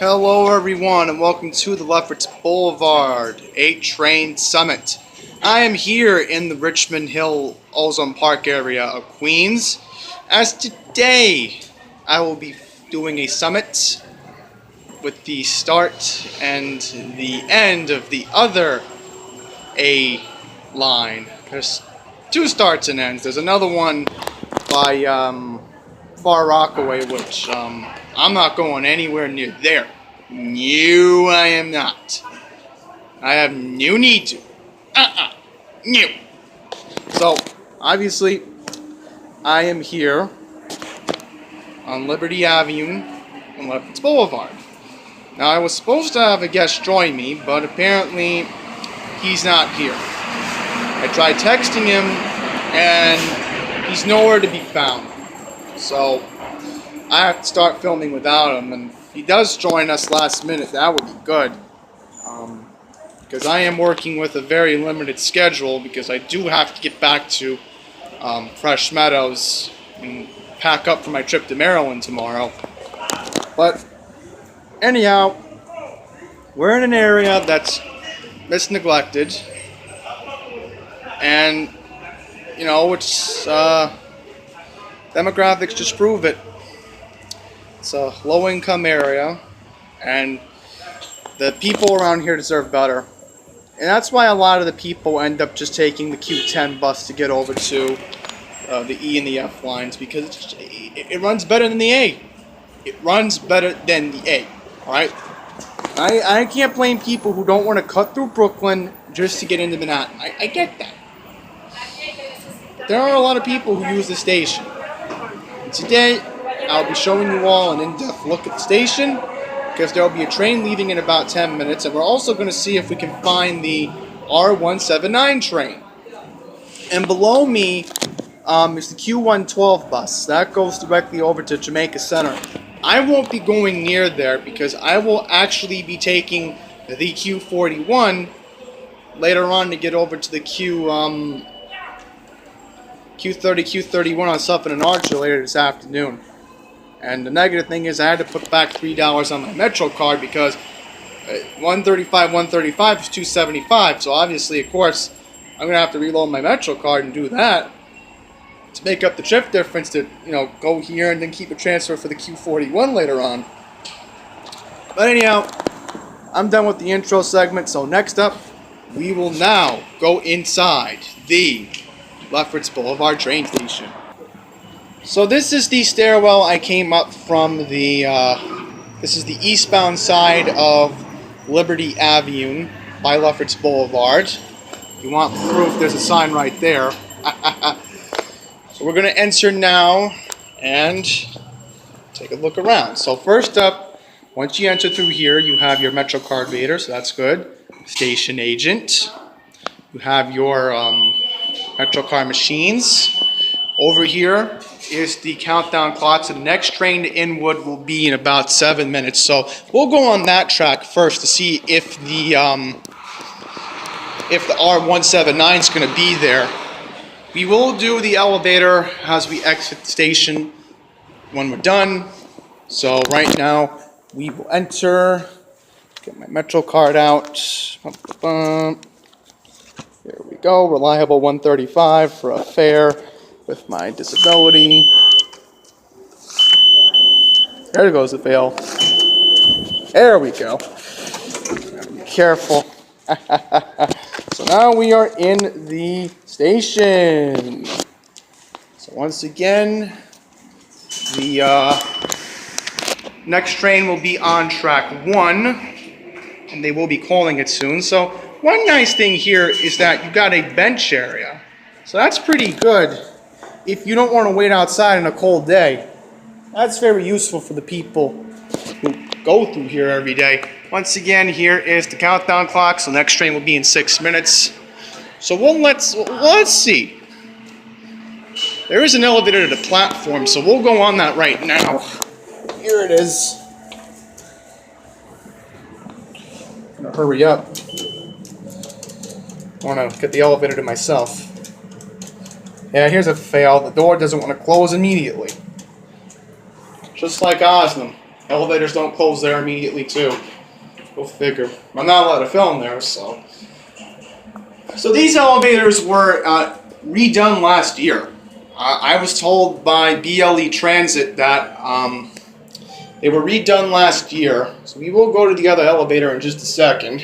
Hello everyone and welcome to the Lefferts Boulevard 8 Train Summit. I am here in the Richmond Hill Ozone Park area of Queens, as today I will be doing a summit with the start and the end of the other A line. There's two starts and ends. There's another one by Far Rockaway, which I'm not going anywhere near there. No, I am not. I have no need to. No. So, obviously, I am here on Liberty Avenue and Lefferts Boulevard. Now, I was supposed to have a guest join me, but apparently he's not here. I tried texting him, and he's nowhere to be found. So, I have to start filming without him, and if he does join us last minute, that would be good. Because I am working with a very limited schedule, because I do have to get back to Fresh Meadows and pack up for my trip to Maryland tomorrow. But anyhow, we're in an area that's neglected, and you know, it's demographics just prove it. It's a low-income area, and the people around here deserve better. And that's why a lot of the people end up just taking the Q10 bus to get over to the E and the F lines, because it runs better than the A. It runs better than the A, alright? I can't blame people who don't want to cut through Brooklyn just to get into Manhattan. I get that. But there are a lot of people who use the station. And today, I'll be showing you all an in-depth look at the station, because there will be a train leaving in about 10 minutes, and we're also going to see if we can find the R179 train. And below me is the Q112 bus. That goes directly over to Jamaica Center. I won't be going near there because I will actually be taking the Q41 later on to get over to the Q30, Q31 on Suffolk and Archer later this afternoon. And the negative thing is I had to put back $3 on my Metro card because 135 is 275. So obviously, of course, I'm gonna have to reload my Metro card and do that to make up the trip difference. To go here and then keep a transfer for the Q41 later on. But anyhow, I'm done with the intro segment. So next up, we will now go inside the Lefferts Boulevard train station. So this is the stairwell I came up from the, this is the eastbound side of Liberty Avenue by Lefferts Boulevard. If you want proof, there's a sign right there. So we're going to enter now and take a look around. So first up, once you enter through here, you have your Metro card reader, so that's good. Station agent. You have your Metro card machines. Over here is the countdown clock. So the next train to Inwood will be in about 7 minutes. So we'll go on that track first to see if the R179 is going to be there. We will do the elevator as we exit the station when we're done. So right now we will enter. Get my Metro card out. Here we go. Reliable 135 for a fare with my disability. There goes the fail. There we go. Be careful. So now we are in the station. So once again, the next train will be on track 1, and they will be calling it soon. So one nice thing here is that you got a bench area. So that's pretty good if you don't want to wait outside on a cold day. That's very useful for the people who go through here every day. Once again, here is the countdown clock. So next train will be in 6 minutes. So let's see. There is an elevator to the platform, so we'll go on that right now. Here it is. I'm gonna hurry up. I want to get the elevator to myself. Yeah, here's a fail. The door doesn't want to close immediately. Just like Oslam. Elevators don't close there immediately, too. Go figure. I'm not allowed to film there, so. So these elevators were redone last year. I was told by BLE Transit that they were redone last year. So we will go to the other elevator in just a second.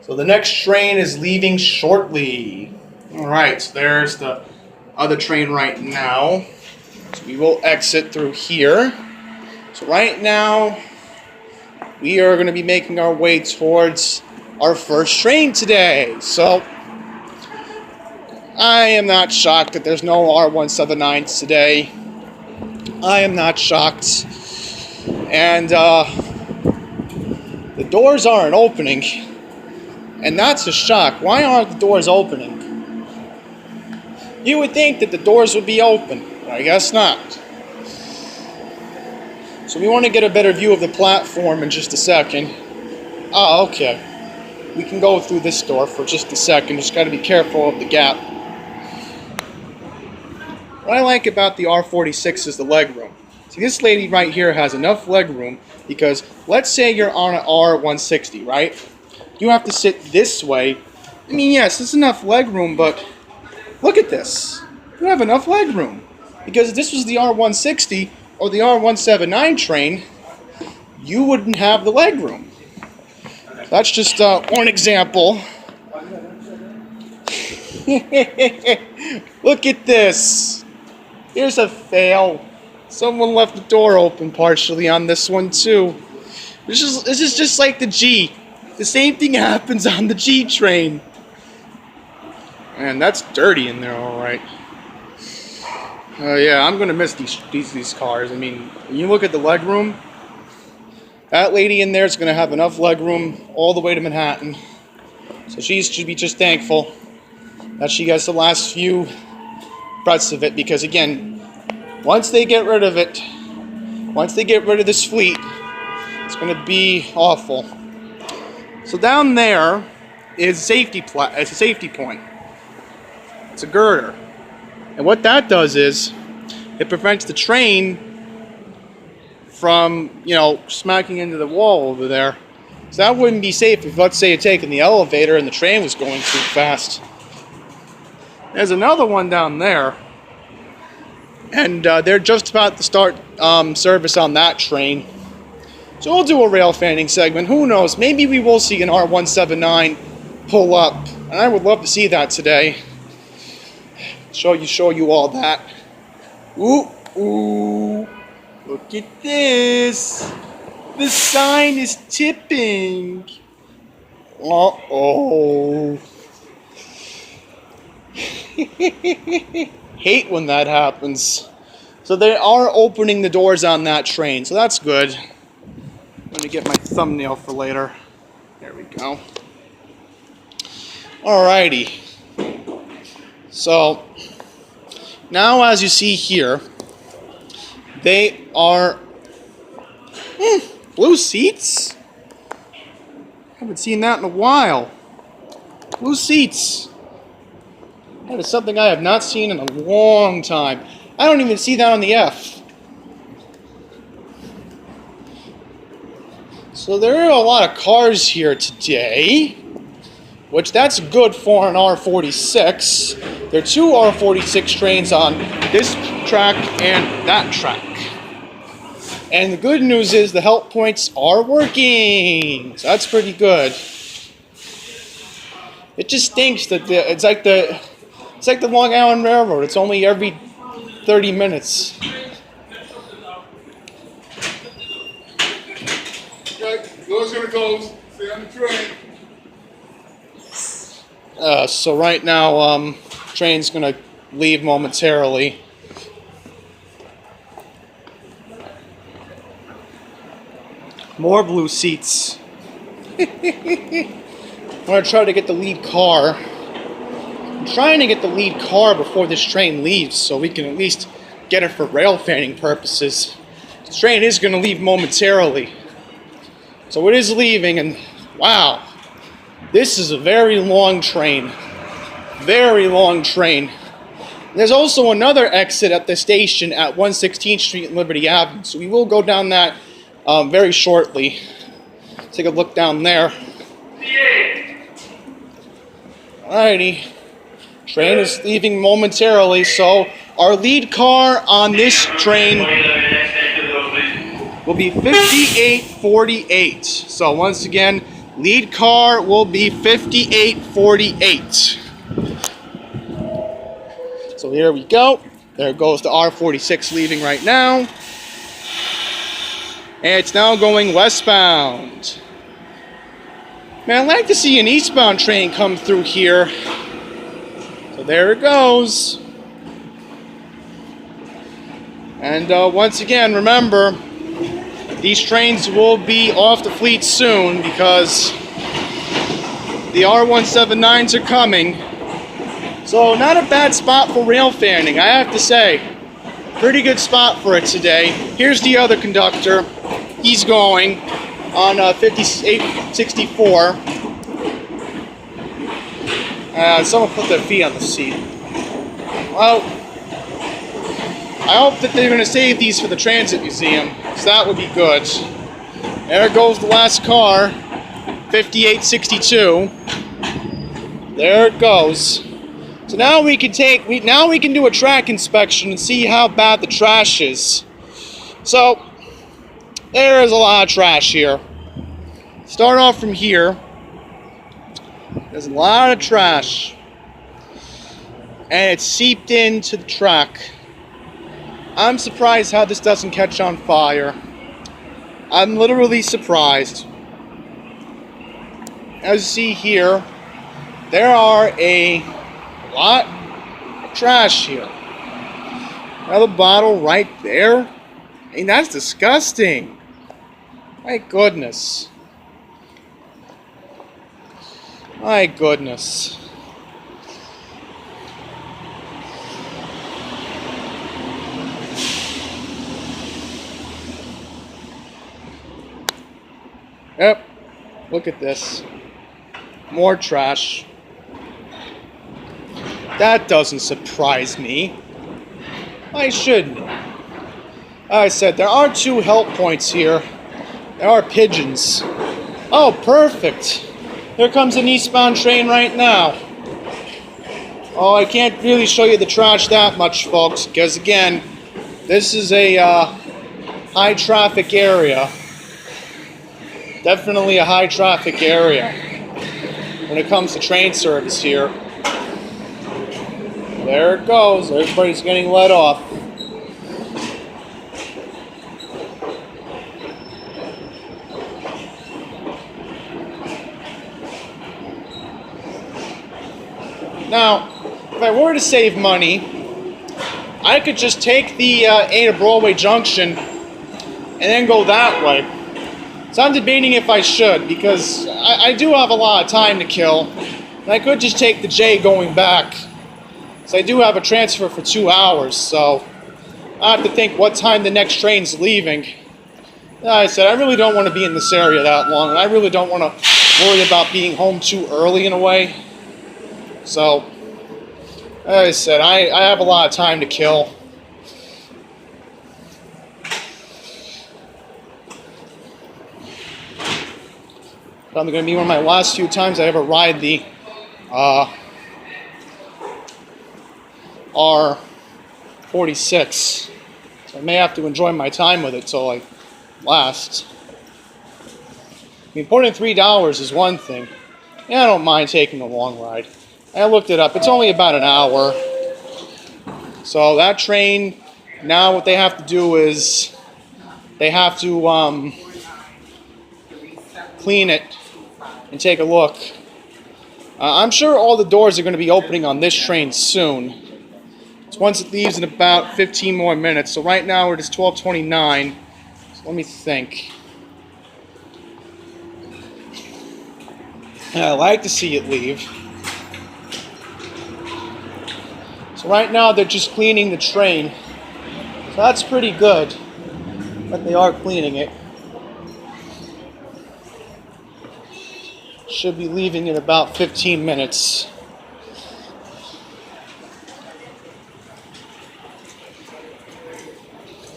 So the next train is leaving shortly. Alright, so there's the other train right now. So we will exit through here. So right now, we are going to be making our way towards our first train today. So I am not shocked that there's no R179s today. I am not shocked. And the doors aren't opening. And that's a shock. Why aren't the doors opening? You would think that the doors would be open. I guess not. So we want to get a better view of the platform in just a second. Oh, okay. We can go through this door for just a second. Just got to be careful of the gap. What I like about the R46 is the leg room. See, this lady right here has enough leg room because let's say you're on an R160, right? You have to sit this way. I mean, yes, there's enough leg room, but look at this. You have enough leg room. Because if this was the R160 or the R179 train, you wouldn't have the leg room. That's just one example. Look at this. Here's a fail. Someone left the door open partially on this one too. This is just like the G. The same thing happens on the G train. Man, that's dirty in there, all right. Yeah, I'm gonna miss these cars. I mean, when you look at the leg room, that lady in there is gonna have enough leg room all the way to Manhattan. So she should be just thankful that she gets the last few breaths of it, because again, once they get rid of it, once they get rid of this fleet, it's gonna be awful. So down there is it's a safety point. It's a girder. And what that does is, it prevents the train from, smacking into the wall over there. So that wouldn't be safe if, let's say, you're taking the elevator and the train was going too fast. There's another one down there. And they're just about to start service on that train. So we'll do a rail fanning segment. Who knows? Maybe we will see an R179 pull up. And I would love to see that today. Show you all that. Ooh, ooh. Look at this. The sign is tipping. Uh-oh. Hate when that happens. So they are opening the doors on that train, so that's good. I'm going to get my thumbnail for later. There we go. Alrighty. So, now as you see here, they are blue seats. Haven't seen that in a while. Blue seats. That is something I have not seen in a long time. I don't even see that on the F. So there are a lot of cars here today, which that's good for an R46. There are two R46 trains on this track and that track. And the good news is the help points are working. So that's pretty good. It just stinks that it's like the Long Island Railroad. It's only every 30 minutes. Okay, door's gonna close. Stay on the train. So right now, train's gonna leave momentarily. More blue seats. I'm gonna try to get the lead car. I'm trying to get the lead car before this train leaves, so we can at least get it for rail fanning purposes. The train is gonna leave momentarily. So it is leaving, and wow. This is a very long train. Very long train. There's also another exit at the station at 116th Street and Liberty Avenue. So we will go down that very shortly. Take a look down there. Alrighty. Train is leaving momentarily, so our lead car on this train will be 5848. So once again, lead car will be 5848. So here we go. There goes the R46 leaving right now. And it's now going westbound. Man, I'd like to see an eastbound train come through here. So there it goes. And once again, remember, these trains will be off the fleet soon because the R179s are coming. So not a bad spot for rail fanning, I have to say. Pretty good spot for it today. Here's the other conductor. He's going on 5864. Someone put their feet on the seat. Well, I hope that they're going to save these for the Transit Museum, so that would be good. There goes the last car, 5862. There it goes. So now we can do a track inspection and see how bad the trash is. So there is a lot of trash here. Start off from here. There's a lot of trash, and it's seeped into the track. I'm surprised how this doesn't catch on fire. I'm literally surprised. As you see here, there are a lot of trash here. Another bottle right there. I mean, that's disgusting. My goodness. My goodness. Yep. Look at this. More trash. That doesn't surprise me. Why shouldn't it? Like I said, there are 2 help points here. There are pigeons. Oh, perfect. Here comes an eastbound train right now. Oh, I can't really show you the trash that much, folks, because again, this is a high traffic area. Definitely a high traffic area when it comes to train service here. There it goes. Everybody's getting let off. Now, if I were to save money, I could just take the A to Broadway Junction and then go that way. So I'm debating if I should, because I do have a lot of time to kill, and I could just take the J going back. So I do have a transfer for 2 hours, so I have to think what time the next train's leaving. Like I said, I really don't want to be in this area that long, and I really don't want to worry about being home too early in a way. So, like I said, I have a lot of time to kill. Probably going to be one of my last few times I ever ride the R46. So I may have to enjoy my time with it till I last. I mean, putting $3 is one thing. Yeah, I don't mind taking a long ride. I looked it up. It's only about an hour. So that train, now what they have to do is they have to clean it and take a look. I'm sure all the doors are going to be opening on this train soon. It's once it leaves in about 15 more minutes. So right now it is 12:29. So let me think. And I like to see it leave. So right now they're just cleaning the train. So that's pretty good. But they are cleaning it. Should be leaving in about 15 minutes.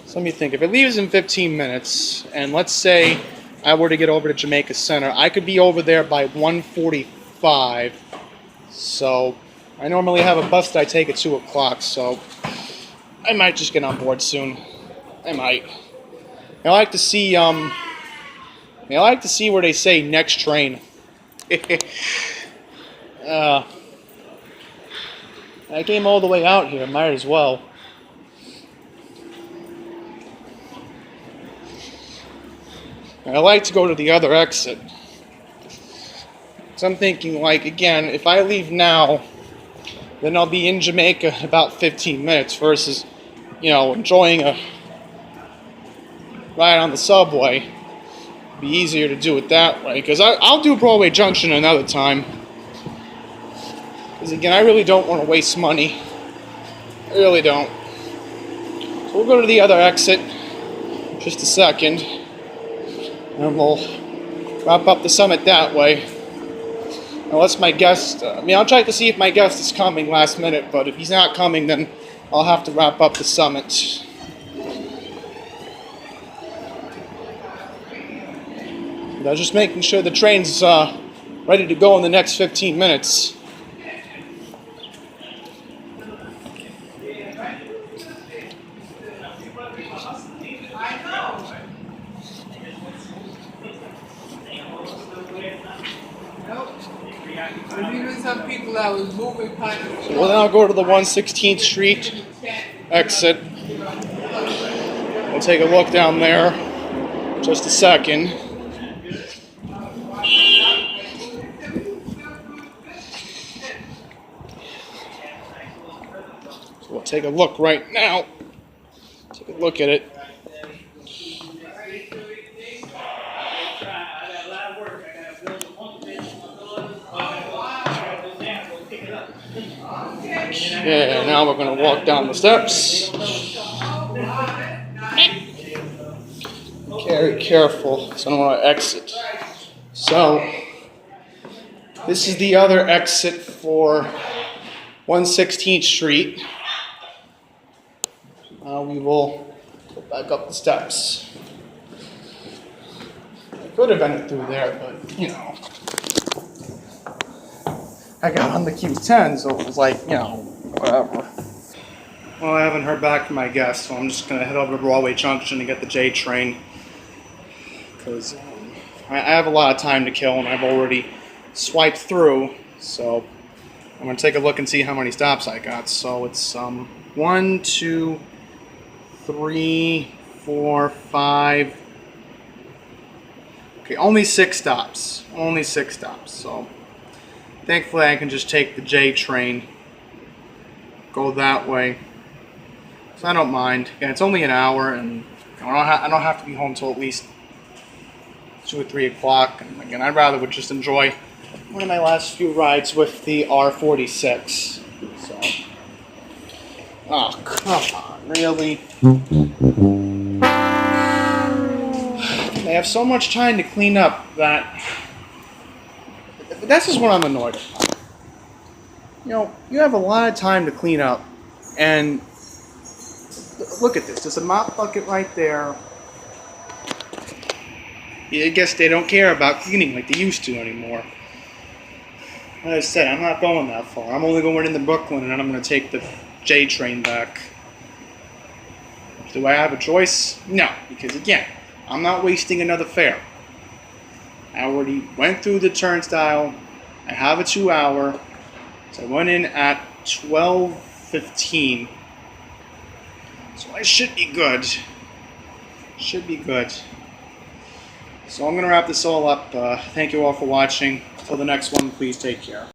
So let me think. If it leaves in 15 minutes, and let's say I were to get over to Jamaica Center, I could be over there by 1:45. So I normally have a bus that I take at 2 o'clock, so I might just get on board soon. I might. I like to see where they say next train. I came all the way out here, might as well. I like to go to the other exit. So I'm thinking, like, again, if I leave now, then I'll be in Jamaica in about 15 minutes versus, enjoying a ride on the subway. It'd be easier to do it that way, because I'll do Broadway Junction another time. Because, again, I really don't want to waste money. I really don't. So we'll go to the other exit in just a second. And we'll wrap up the summit that way. Unless my guest... I'll try to see if my guest is coming last minute, but if he's not coming, then I'll have to wrap up the summit. But just making sure the train's ready to go in the next 15 minutes. There's even some people that was moving kind of. So we'll now go to the 116th Street exit. We'll take a look down there. Just a second. So we'll take a look right now. Take a look at it. Yeah, now we're going to walk down the steps. Very careful, so I don't want to exit. So, this is the other exit for 116th Street. We will go back up the steps. I could have been through there, but, I got on the Q10, so it was like, whatever. Well, I haven't heard back from my guest, so I'm just going to head over to Broadway Junction to get the J train. Because I have a lot of time to kill, and I've already swiped through, so I'm going to take a look and see how many stops I got. So it's 1, 2, 3, 4, 5. Okay, only 6 stops. Only 6 stops, so... Thankfully, I can just take the J train, go that way, so I don't mind. Again, it's only an hour, and I don't have to be home till at least 2 or 3 o'clock. And again, I'd rather would just enjoy one of my last few rides with the R46. So, oh come on, really? They have so much time to clean up that. That's just what I'm annoyed about. You have a lot of time to clean up, and look at this. There's a mop bucket right there. I guess they don't care about cleaning like they used to anymore. Like I said, I'm not going that far. I'm only going into Brooklyn, and then I'm going to take the J train back. Do I have a choice? No, because again, I'm not wasting another fare. I already went through the turnstile. I have a 2-hour. So I went in at 12:15. So I should be good. Should be good. So I'm going to wrap this all up. Thank you all for watching. Until the next one, please take care.